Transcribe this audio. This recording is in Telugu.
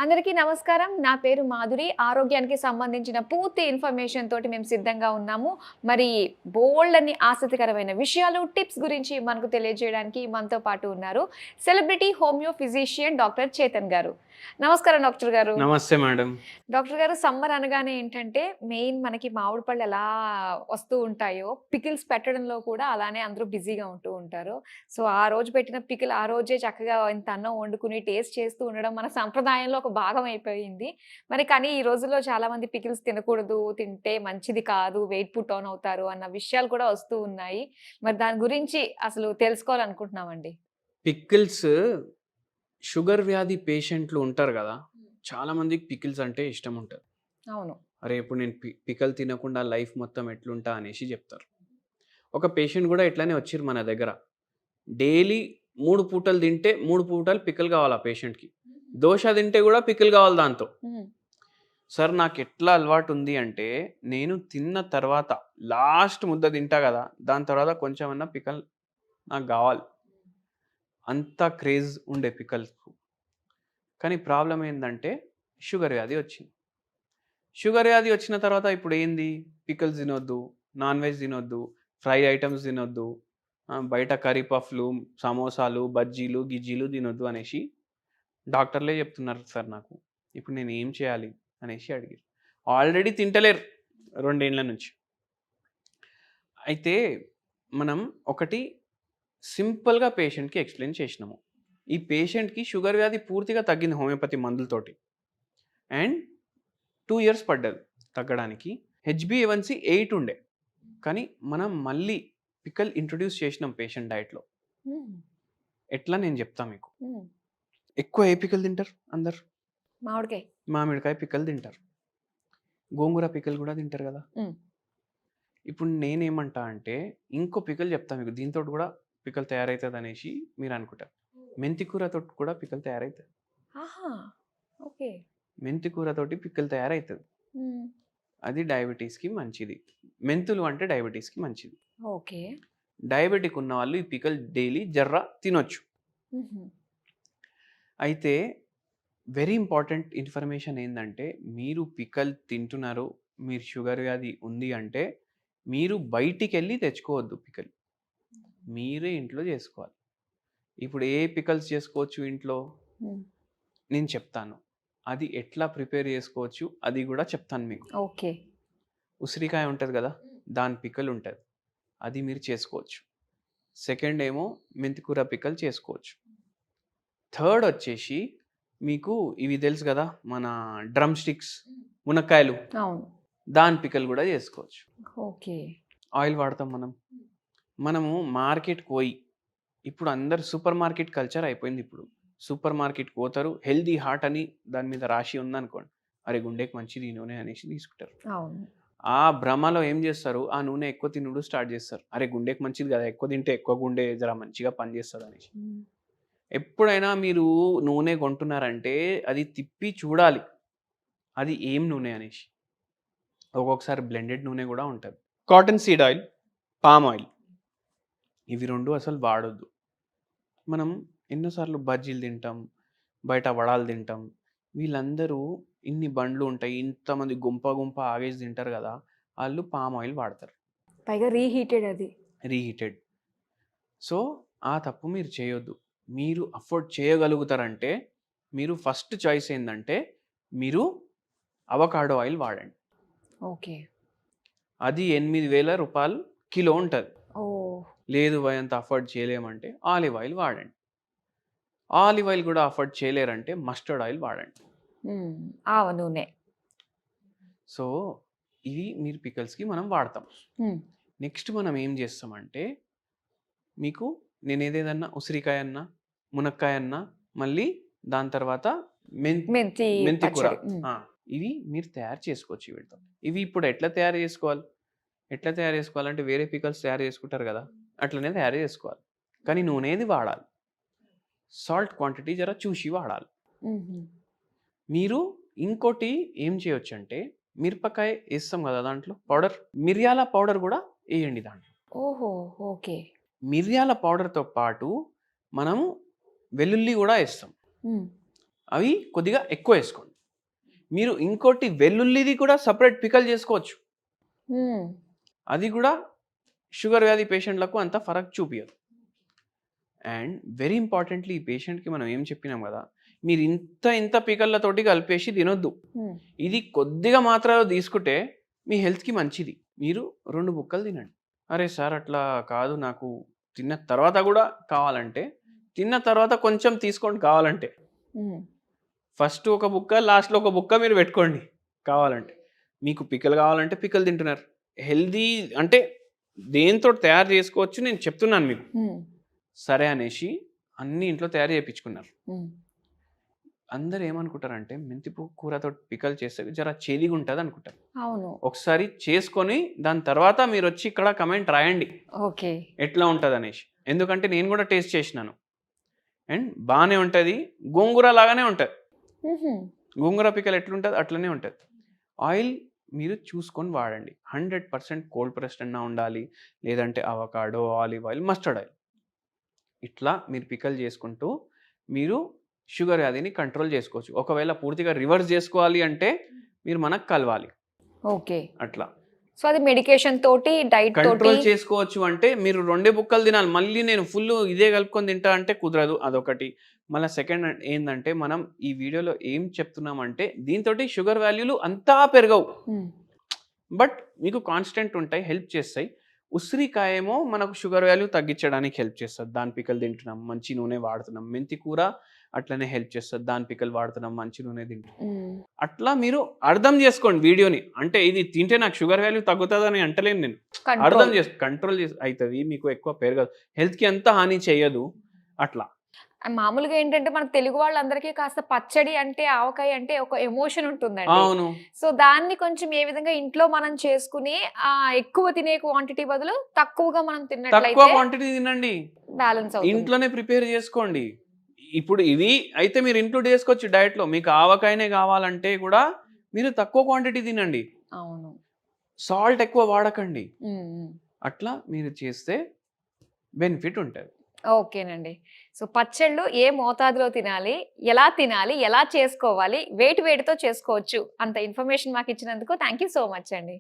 అందరికీ నమస్కారం. నా పేరు మాధురి. ఆరోగ్యానికి సంబంధించిన పూర్తి ఇన్ఫర్మేషన్ తోటి మేము సిద్ధంగా ఉన్నాము. మరి బోలెడన్ని ఆసక్తికరమైన విషయాలు, టిప్స్ గురించి మనకు తెలియజేయడానికి మనతో పాటు ఉన్నారు celebrity homeo physician doctor Chetan గారు. నమస్కారం డాక్టర్ గారు. నమస్తే మేడం. డాక్టర్ గారు, సమ్మర్ అనగానే ఏంటంటే మెయిన్ మనకి మామిడి పళ్ళు ఎలా వస్తూ ఉంటాయో పికిల్స్ పెట్టడంలో కూడా అలానే అందరూ బిజీగా ఉంటూ ఉంటారు. సో ఆ రోజు పెట్టిన పికిల్ ఆ రోజే చక్కగా ఇంత అన్నం వండుకుని టేస్ట్ చేస్తూ ఉండడం మన సంప్రదాయంలో ఒక భాగం అయిపోయింది. మరి కానీ ఈ రోజుల్లో చాలా మంది పికిల్స్ తినకూడదు, తింటే మంచిది కాదు, వెయిట్ పుట్ ఆన్ అవుతారు అన్న విషయాలు కూడా వస్తూ ఉన్నాయి. మరి దాని గురించి అసలు తెలుసుకోవాలనుకుంటున్నామండి. పికిల్స్ షుగర్ వ్యాధి పేషెంట్లు ఉంటారు కదా, చాలా మందికి పికిల్స్ అంటే ఇష్టం ఉంటుంది. అవును. అరే ఇప్పుడు నేను పికల్ తినకుండా లైఫ్ మొత్తం ఎట్లుంటా అనేసి చెప్తారు. ఒక పేషెంట్ కూడా ఇట్లానే వచ్చిర్రు మన దగ్గర. డైలీ 3 పూటలు తింటే 3 పూటలు పికల్ కావాలి ఆ పేషెంట్కి. దోశ తింటే కూడా పికల్ కావాలి దాంతో. సార్ నాకు ఎట్లా అలవాటు ఉంది అంటే, నేను తిన్న తర్వాత లాస్ట్ ముద్ద తింటా కదా, దాని తర్వాత కొంచెం అన్న పికల్ నాకు కావాలి. అంత క్రేజ్ ఉండే పికల్స్కు. కానీ ప్రాబ్లం ఏంటంటే షుగర్ వ్యాధి వచ్చింది. షుగర్ వ్యాధి వచ్చిన తర్వాత ఇప్పుడు ఏంది, పికల్స్ తినొద్దు, నాన్ వెజ్ తినొద్దు, ఫ్రై ఐటమ్స్ తినొద్దు, బయట కర్రీ పఫ్లు, సమోసాలు, బజ్జీలు, గిజ్జీలు తినొద్దు అనేసి డాక్టర్లే చెప్తున్నారు సార్ నాకు. ఇప్పుడు నేను ఏం చేయాలి అనేసి అడిగారు. ఆల్రెడీ తింటలేరు 2 ఏళ్ల నుంచి. అయితే మనం ఒకటి సింపుల్గా పేషెంట్కి ఎక్స్ప్లెయిన్ చేసినాము. ఈ పేషెంట్కి షుగర్ వ్యాధి పూర్తిగా తగ్గింది హోమియోపతి మందులతోటి. అండ్ 2 ఇయర్స్ పడ్డది తగ్గడానికి. హెచ్బిఏవన్సీ 8 ఉండే. కానీ మనం మళ్ళీ పికల్ ఇంట్రొడ్యూస్ చేసినాం పేషెంట్ డైట్లో. ఎట్లా నేను చెప్తా మీకు. ఎక్కువ ఏ పికల్ తింటారు అందరు? మామిడికాయ పికల్ తింటారు. గోంగూర పికల్ కూడా తింటారు కదా. ఇప్పుడు నేనేమంటా అంటే ఇంకో పికల్ చెప్తా మీకు, దీంతో కూడా పికల్ తయారవుతుంది అనేసి మీరు అనుకుంటారు. మెంతి కూరతో కూడా పికల్ తయారవుతుంది. మెంతి కూరతోటి పిక్కలు తయారవుతుంది. అది డయాబెటీస్కి మంచిది. మెంతులు అంటే డయాబెటీస్కి మంచిది. ఓకే. డయాబెటిక్ ఉన్న వాళ్ళు ఈ పికల్ డైలీ జర్ర తినొచ్చు. అయితే వెరీ ఇంపార్టెంట్ ఇన్ఫర్మేషన్ ఏంటంటే, మీరు పికల్ తింటున్నారు, మీరు షుగర్ వ్యాధి ఉంది అంటే మీరు బయటికి వెళ్ళి తెచ్చుకోవద్దు పికల్, మీరే ఇంట్లో చేసుకోవాలి. ఇప్పుడు ఏ పికల్స్ చేసుకోవచ్చు ఇంట్లో నేను చెప్తాను. అది ఎట్లా ప్రిపేర్ చేసుకోవచ్చు అది కూడా చెప్తాను మీకు. ఓకే. ఉసిరికాయ ఉంటుంది కదా, దాని పికల్ ఉంటుంది, అది మీరు చేసుకోవచ్చు. సెకండ్ ఏమో మెంతికూర పికల్ చేసుకోవచ్చు. థర్డ్ వచ్చేసి మీకు ఇవి తెలుసు కదా, మన డ్రమ్ స్టిక్స్, మునక్కాయలు, దాని పికల్ కూడా చేసుకోవచ్చు. ఓకే. ఆయిల్ వాడతాం మనము మార్కెట్కి పోయి, ఇప్పుడు అందరు సూపర్ మార్కెట్ కల్చర్ అయిపోయింది. ఇప్పుడు సూపర్ మార్కెట్కి పోతారు, హెల్దీ హార్ట్ అని దాని మీద రాసి ఉందనుకోండి, అరే గుండెకి మంచిది ఈ నూనె అనేసి తీసుకుంటారు. ఆ భ్రమలో ఏం చేస్తారు, ఆ నూనె ఎక్కువ తినుడు స్టార్ట్ చేస్తారు. అరే గుండెకి మంచిది కదా, ఎక్కువ తింటే ఎక్కువ గుండె జర మంచిగా పనిచేస్తుంది అనేసి. ఎప్పుడైనా మీరు నూనె కొంటున్నారంటే అది తిప్పి చూడాలి అది ఏం నూనె అనేసి. ఒక్కొక్కసారి బ్లెండెడ్ నూనె కూడా ఉంటుంది. Cotton seed oil, palm oil, ఇవి 2 అసలు వాడొద్దు. మనం ఎన్నోసార్లు బజ్జీలు తింటాం, బయట వడాలు తింటాం. వీళ్ళందరూ ఇన్ని బండ్లు ఉంటాయి, ఇంతమంది గుంప ఆగేసి తింటారు కదా, వాళ్ళు పామ్ ఆయిల్ వాడతారు. పైగా రీహీటెడ్. సో ఆ తప్పు మీరు చేయొద్దు. మీరు అఫోర్డ్ చేయగలుగుతారంటే మీరు ఫస్ట్ చాయిస్ ఏంటంటే మీరు అవకాడో ఆయిల్ వాడండి. ఓకే. అది 8,000 రూపాయలు కిలో ఉంటుంది. లేదు అంత అఫోర్డ్ చేయలేమంటే ఆలివ్ ఆయిల్ వాడండి. ఆలివ్ ఆయిల్ కూడా అఫోర్డ్ చేయలేరంటే మస్టర్డ్ ఆయిల్ వాడండి, ఆవ నూనె. సో ఇవి మీరు పికల్స్కి మనం వాడతాం. నెక్స్ట్ మనం ఏం చేస్తామంటే, మీకు నేను ఏదేదన్నా ఉసిరికాయ అన్నా, మునక్కాయ అన్నా, మళ్ళీ దాని తర్వాత మెంతి కూర, ఇవి మీరు తయారు చేసుకోవచ్చు వీటితో. ఇవి ఇప్పుడు ఎట్లా తయారు చేసుకోవాలంటే వేరే పికల్స్ తయారు చేసుకుంటారు కదా, అట్లనే తయారు చేసుకోవాలి. కానీ నూనెది వాడాలి, సాల్ట్ క్వాంటిటీ జర చూసి వాడాలి. మీరు ఇంకోటి ఏం చేయొచ్చు అంటే, మిరపకాయ వేస్తాం కదా దాంట్లో పౌడర్, మిరియాల పౌడర్ కూడా వేయండి దాంట్లో. ఓకే. మిరియాల పౌడర్తో పాటు మనము వెల్లుల్లి కూడా వేస్తాం. అవి కొద్దిగా ఎక్కువ వేసుకోండి. మీరు ఇంకోటి వెల్లుల్లిది కూడా సపరేట్ పికల్ చేసుకోవచ్చు. అది కూడా షుగర్ వ్యాధి పేషెంట్లకు అంత ఫరక్ చూపియదు. అండ్ వెరీ ఇంపార్టెంట్లీ ఈ పేషెంట్కి మనం ఏం చెప్పినాం కదా, మీరు ఇంత పికల్లతోటి కలిపేసి తినొద్దు. ఇది కొద్దిగా మాత్రాలు తీసుకుంటే మీ హెల్త్కి మంచిది. మీరు 2 బుక్కలు తినండి. అరే సార్ అట్లా కాదు, నాకు తిన్న తర్వాత కూడా కావాలంటే, తిన్న తర్వాత కొంచెం తీసుకోండి కావాలంటే. ఫస్ట్ ఒక బుక్క, లాస్ట్లో ఒక బుక్క మీరు పెట్టుకోండి కావాలంటే. మీకు పికల్ కావాలంటే పికల్ తింటున్నారు. హెల్దీ అంటే దేంతో తయారు చేసుకోవచ్చు నేను చెప్తున్నాను మీకు. సరే అనేసి అన్ని ఇంట్లో తయారు చేయించుకున్నారు. అందరు ఏమనుకుంటారంటే మెంతి కూరతో పికల్ చేస్తే జర చేదిగా ఉంటుంది అనుకుంటారు. అవును. ఒకసారి చేసుకొని దాని తర్వాత మీరు వచ్చి ఇక్కడ కమెంట్ రాయండి ఓకే ఎట్లా ఉంటుంది అనేసి. ఎందుకంటే నేను కూడా టేస్ట్ చేసినాను అండ్ బాగానే ఉంటుంది. గోంగూర లాగానే ఉంటుంది. గోంగూర పికల్ ఎట్లుంటుంది అట్లనే ఉంటుంది. ఆయిల్ మీరు చూసుకొని వాడండి. 100% కోల్డ్ ప్రెస్డ్ అన్నా ఉండాలి, లేదంటే avocado, olive oil, mustard oil. ఇట్లా మీరు పికల్ చేసుకుంటూ మీరు షుగర్ వ్యాధిని కంట్రోల్ చేసుకోవచ్చు. ఒకవేళ పూర్తిగా రివర్స్ చేసుకోవాలి అంటే మీరు మనకు కలవాలి. ఓకే. అట్లా సో అది మెడికేషన్ తోటి, డైట్ తోటి కంట్రోల్ చేసుకోవచ్చు. అంటే మీరు 2 బుక్కలు తినాలి. మళ్ళీ నేను ఫుల్ ఇదే కలుపుకొని తింటా అంటే కుదరదు. అదొకటి. మళ్ళీ సెకండ్ ఏంటంటే మనం ఈ వీడియోలో ఏం చెప్తున్నామంటే దీంతో షుగర్ వాల్యూలు అంతా పెరగవు, బట్ మీకు కాన్స్టెంట్ ఉంటాయి, హెల్ప్ చేస్తాయి. ఉసిరికాయ ఏమో మనకు షుగర్ వాల్యూ తగ్గించడానికి హెల్ప్ చేస్తుంది. దాని పికల్ తింటున్నాం, మంచి నూనె వాడుతున్నాం. మెంతి కూర అట్లనే హెల్ప్ చేస్తుంది, దాని పికల్ వాడుతున్నాం, మంచి నూనె తింటున్నాం. అట్లా మీరు అర్థం చేసుకోండి వీడియోని. అంటే ఇది తింటే నాకు షుగర్ వాల్యూ తగ్గుతుందని అంటలేను నేను. అర్థం కంట్రోల్ అవుతుంది, మీకు ఎక్కువ పెరగదు, హెల్త్కి అంత హాని చేయదు. అట్లా మామూలుగా ఏంటంటే మన తెలుగు వాళ్ళందరికీ కాస్త పచ్చడి అంటే, ఆవకాయ అంటే ఒక ఎమోషన్ ఉంటుందండి. అవును. సో దాన్ని కొంచెం ఏ విధంగా ఇంట్లో మనం చేసుకుని ఎక్కువ తినే క్వాంటిటీ బదులు తక్కువగా మనం తక్కువ తిన్నట్లయితే క్వాంటిటీ తినండి, బ్యాలెన్స్ అవుతుంది. ఇంట్లోనే ప్రిపేర్ చేసుకోండి. ఇప్పుడు ఇవి అయితే మీరు ఇంక్లూడ్ చేసుకోవచ్చు డైట్లో. మీకు ఆవకాయనే కావాలంటే కూడా మీరు తక్కువ క్వాంటిటీ తినండి. అవును. సాల్ట్ ఎక్కువ వాడకండి. అట్లా మీరు చేస్తే బెనిఫిట్ ఉంటుంది. ఓకేనండి. సో పచ్చళ్ళు ఏ మోతాదులో తినాలి, ఎలా చేసుకోవాలి, వేటితో చేసుకోవచ్చు అంత ఇన్ఫర్మేషన్ మాకు ఇచ్చినందుకు థ్యాంక్ యూ సో మచ్ అండి.